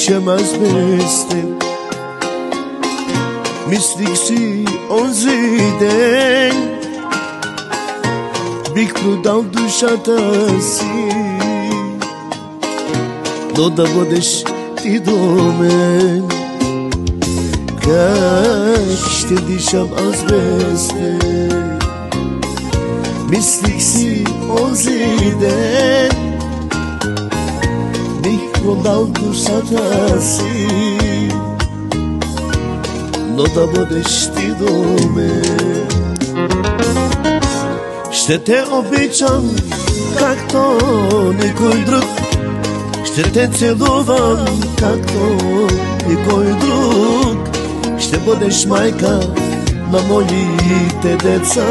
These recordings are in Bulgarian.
дишам аз без теб. Мислих си онзи ден, бих продал душата си, но да бъдеш ти до мен. Как ще дишам аз без теб? Мислих си онзи ден, бих продал душата си, но да бъдеш ти до мен. Ще те обичам както никой друг, ще те целувам както никой друг. Ще бъдеш майка на моите деца,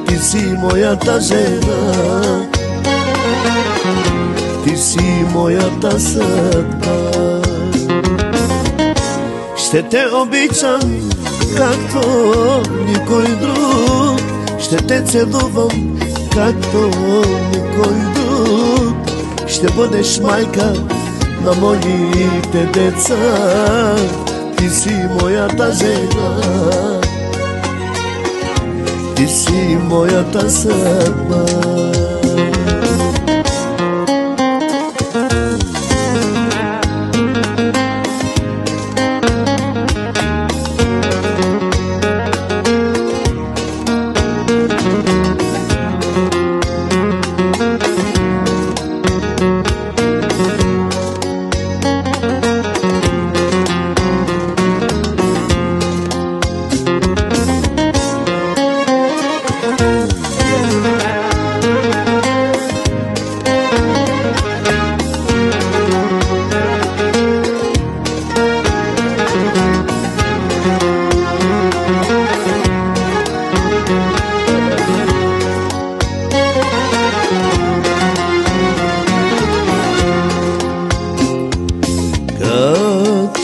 ти си моята жена, ти си моята съдба. Ще те обичам както никой друг, ще те целувам както никой друг. Ще бъдеш майка на моите деца, ти си моята жена, ти си моята съдба.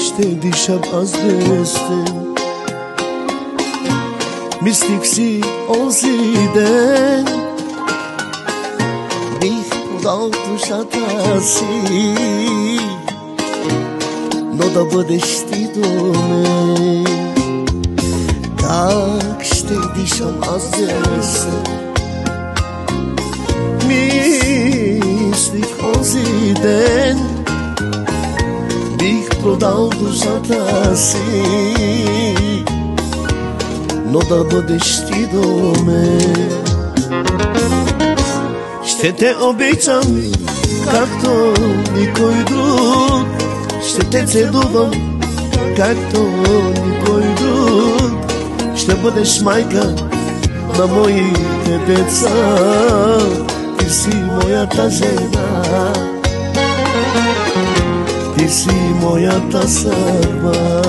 Ще дишам аз без теб. Мислих си онзи ден, бих продал душата си, но да бъдеш ти до мен. Как ще дишам аз без теб? Мислих онзи ден, бих продал душата си, но да бъдеш ти до мен. Ще те обичам както никой друг, ще те целувам както никой друг. Ще бъдеш майка на моите деца, ти си моята жена, ти си моята съдба.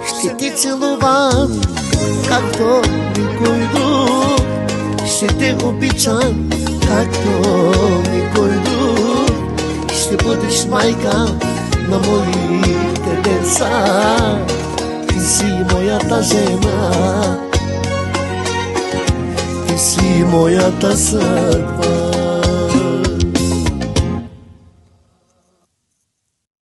Ще те целувам както никой друг, ще те обичам както никой друг. Ще бъдеш майка на моите деца, ти си моята жена, ти си моята съдба.